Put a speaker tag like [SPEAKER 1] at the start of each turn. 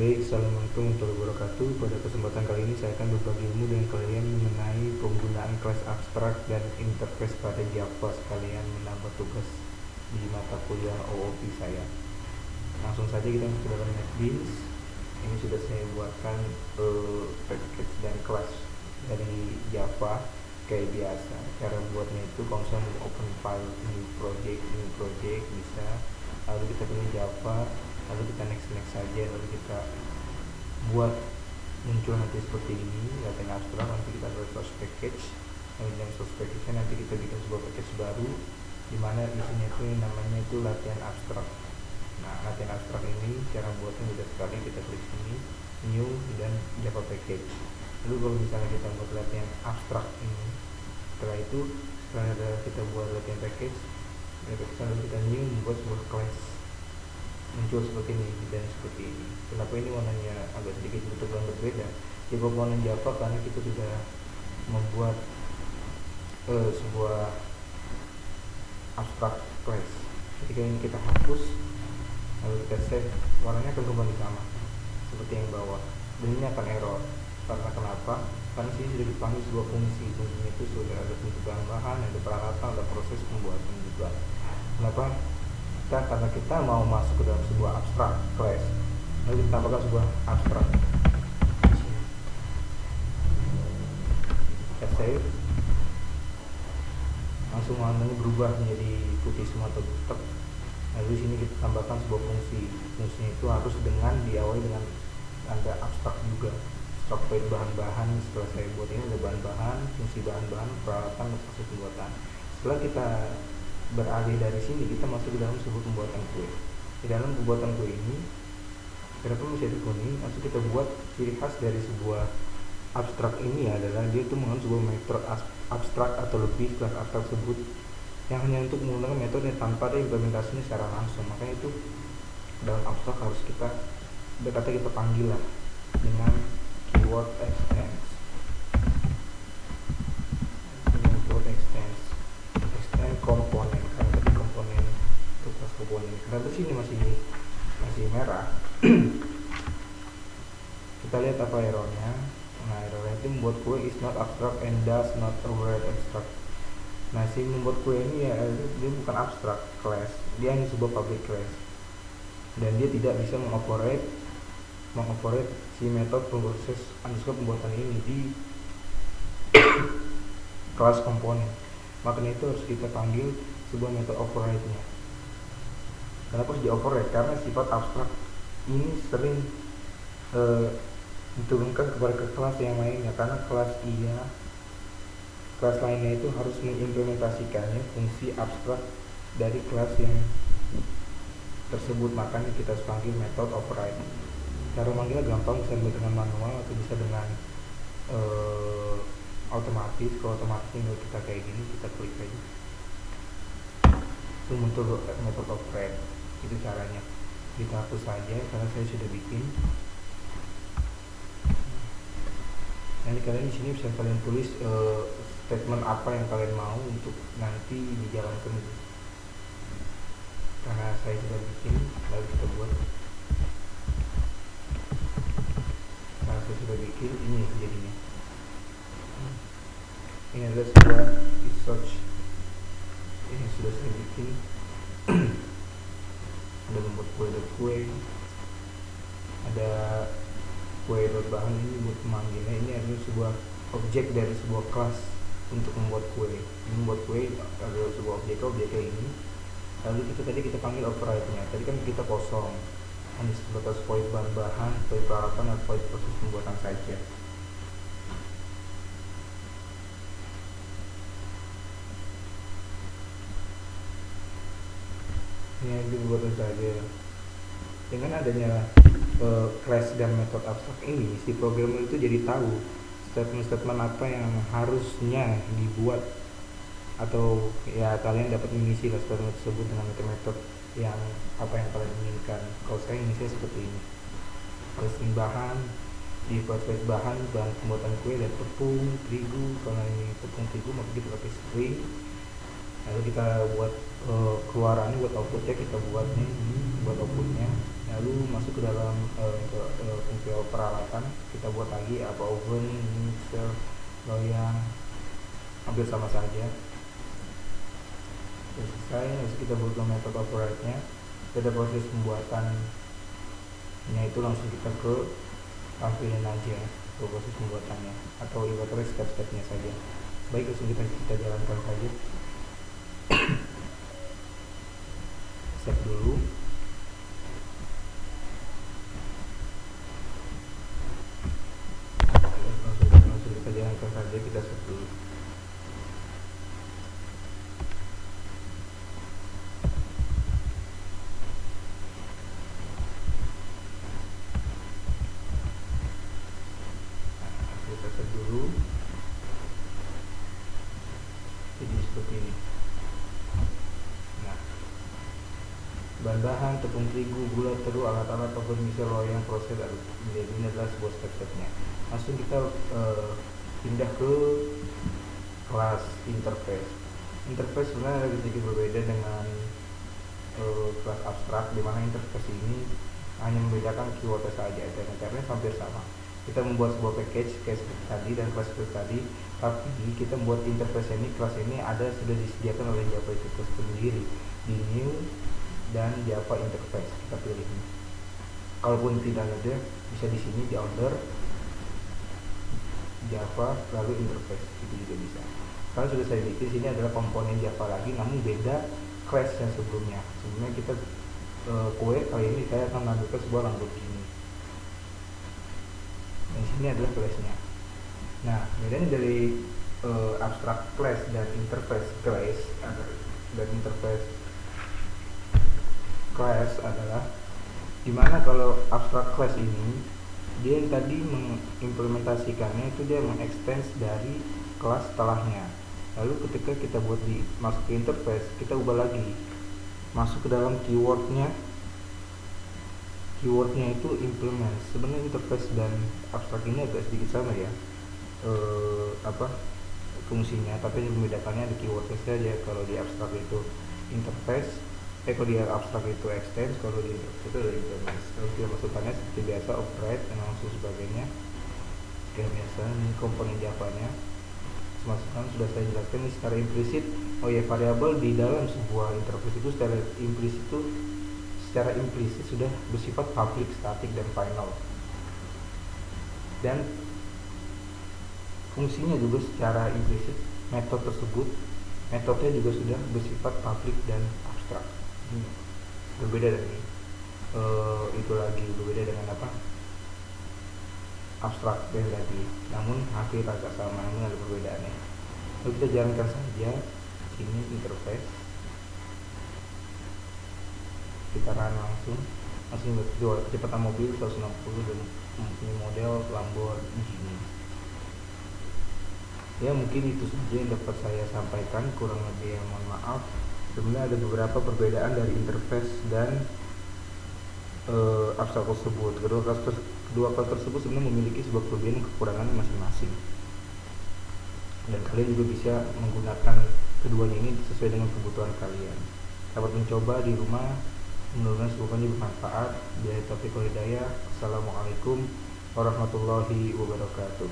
[SPEAKER 1] Baik, Assalamualaikum warahmatullahi wabarakatuh. Pada kesempatan kali ini saya akan berbagi ilmu dengan kalian mengenai penggunaan kelas abstrak dan interface pada Java sekalian menambah tugas di mata kuliah OOP saya. Langsung saja kita masuk ke dalam NetBeans. Ini sudah saya buatkan package dan kelas dari Java kayak biasa. Cara buatnya itu kalau misalnya mau open file new project bisa, lalu kita pilih Java, lalu kita next saja, lalu kita buat muncul nanti seperti ini latihan abstrak. Nanti kita source package, dan source package nanti kita bikin sebuah package baru di mana isinya itu namanya itu latihan abstrak. Nah, latihan abstrak ini cara buatnya mudah sekali. Kita klik sini new dan Java package. Lalu kalau misalnya kita buat latihan abstrak ini, setelah kita buat latihan package, lalu kita new membuat sebuah class muncul seperti ini dan seperti ini. Kenapa ini warnanya agak sedikit bertegang berbeda? Di komponen Java karena kita sudah membuat sebuah abstrak class. Ketika ini kita hapus, lalu kita save, warnanya akan kembali sama seperti yang bawah. Dan ini akan error. Karena kenapa? Karena sini sudah dipanggil sebuah fungsi. Fungsinya itu sudah ada bentuk bahan, ada peralatan, ada proses pembuatan juga. Kenapa? Karena kita mau masuk ke dalam sebuah abstrak class, lalu kita tambahkan sebuah abstrak. Kita save, langsung warnanya berubah menjadi putih semua atau butek. Lalu sini kita tambahkan sebuah fungsi. Fungsinya itu harus diawali dengan tanda abstrak juga. Stok bahan-bahan. Setelah saya buat ini ada bahan-bahan, fungsi bahan-bahan, peralatan, proses pembuatan. Setelah kita beralih dari sini, kita masuk ke dalam sebuah pembuatan kue. Di dalam pembuatan kue ini, kenapa bisa dikuning? Langsung kita buat ciri khas dari sebuah abstrak ini adalah dia itu menggunakan sebuah metode abstrak atau lebih kelas abstrak tersebut yang hanya untuk menggunakan metode tanpa ada implementasinya secara langsung. Makanya itu dalam abstrak harus kita panggil lah dengan keyword extends. Komponen, karena tadi komponen itu kelas komponen. Karena sini masih merah. Kita lihat apa errornya. Nah, errornya itu membuat kue is not abstract and does not override abstract. Nah, si membuat kue ini ya dia bukan abstract class, dia hanya sebuah public class dan dia tidak bisa mengoperate si metode proses underscore pembuatan ini di kelas komponen. Makanya itu harus kita panggil sebuah metode override-nya. Kenapa harus di override? Karena sifat abstrak ini sering diturunkan kepada kelas yang lainnya, karena kelas lainnya itu harus mengimplementasikannya fungsi abstrak dari kelas yang tersebut. Makanya kita harus panggil metode override. Cara manggilnya gampang, bisa dengan manual atau bisa dengan otomatis. Kalau otomatis kalau kita kayak gini, kita klik aja itu muncul metode override. Itu caranya. Kita hapus saja karena saya sudah bikin. Nanti kalian di sini bisa kalian tulis statement apa yang kalian mau untuk nanti dijalankan. Karena saya sudah bikin, lalu kita buat. Karena saya sudah bikin, ini jadinya. Ini adalah sebuah search. Ini sudah saya bikin. Ada membuat kue, ada kue bahan ini buat memanggilnya. Ini adalah sebuah objek dari sebuah kelas untuk membuat kue. Ini membuat kue adalah sebuah objeknya ini. Lalu kita panggil override-nya. Tadi kan kita kosong, hanya sebatas void bahan-bahan, void peralatan, atau void proses pembuatan saja. Ini dibuat saja. Dengan adanya class dan metode abstrak ini, si programmer itu jadi tahu statement-statement apa yang harusnya dibuat, atau ya kalian dapat mengisi statement tersebut dengan metode yang apa yang kalian inginkan. Kalau saya mengisi seperti ini, listing bahan, di void bahan pembuatan kue, dan tepung terigu. Kalau ini tepung terigu maka kita pakai string. Lalu kita buat keluarannya, buat outputnya kita buat nih, buat outputnya. Lalu masuk ke dalam fungsi peralatan, kita buat lagi apa oven, mixer, loyang, hampir sama saja. Sudah selesai. Lalu kita buat method operate-nya. Pada proses pembuatannya itu langsung kita ke tampilin aja ke proses pembuatannya, atau ibaratnya step-stepnya saja. Baik, langsung kita jalankan saja. Save dulu. Langsung kita jalankan saja, kita save dulu. Kita save dulu. Jadi seperti ini. Nah, bahan-bahan tepung terigu, gula, telur, alat-alat oven, mixer, loyang, proses aduk. Ini adalah sebuah step-stepnya. Langsung kita pindah ke kelas interface. Interface sebenarnya sedikit berbeda dengan kelas abstrak, di mana interface ini hanya membedakan keywordnya saja, dan caranya hampir sama. Kita membuat sebuah package kayak seperti tadi dan kelas seperti tadi, tapi kita membuat interface ini, kelas ini sudah disediakan oleh Java itu sendiri di new dan Java interface. Kita pilih ini. Kalaupun tidak ada, bisa di sini di order Java lalu interface, itu juga bisa. Kalau sudah saya bikin, sini adalah komponen Java lagi, namun beda class yang sebelumnya. Sebelumnya kita kue, kali ini saya akan menampilkan sebuah Lamborghini. Dan sini adalah classnya. Nah, bedanya dari abstract class dan interface class adalah dimana kalau abstract class ini dia yang tadi mengimplementasikannya itu dia mengextend dari kelas setelahnya. Lalu ketika kita buat masuk ke interface, kita ubah lagi, masuk ke dalam keywordnya itu implement. Sebenarnya interface dan abstrak ini agak sedikit sama ya fungsinya, tapi yang membedakannya di keywordnya saja. Kalau di abstrak itu interface, kalau di abstrak itu extend, kalau di interface itu ada implement. Kalau kita masukkannya seperti biasa, operate dan langsung sebagainya kayak biasa. Ini komponen Java-nya masukkan, sudah saya jelaskan ini secara implisit. Oh ya, variabel di dalam sebuah interface itu secara implisit sudah bersifat public, static, dan final. Dan fungsinya juga secara implisit, metodenya juga sudah bersifat public dan abstrak. Berbeda dari berbeda dengan abstrak dan tadi, namun hampir agak sama, namun ada perbedaannya. Lalu kita jalankan saja sini interface, kita run langsung kecepatan mobil 160 dan mempunyai model Lamborghini. Ya, mungkin itu saja yang dapat saya sampaikan, kurang lebih yang mohon maaf. Sebenarnya ada beberapa perbedaan dari interface dan abstrak tersebut. Kedua kelas tersebut sebenarnya memiliki sebuah kelebihan dan kekurangan masing-masing, dan kalian juga bisa menggunakan keduanya ini sesuai dengan kebutuhan kalian. Dapat mencoba di rumah, mudah-mudahan semoga bermanfaat. Billahi taufiq wal hidayah. Assalamualaikum warahmatullahi wabarakatuh.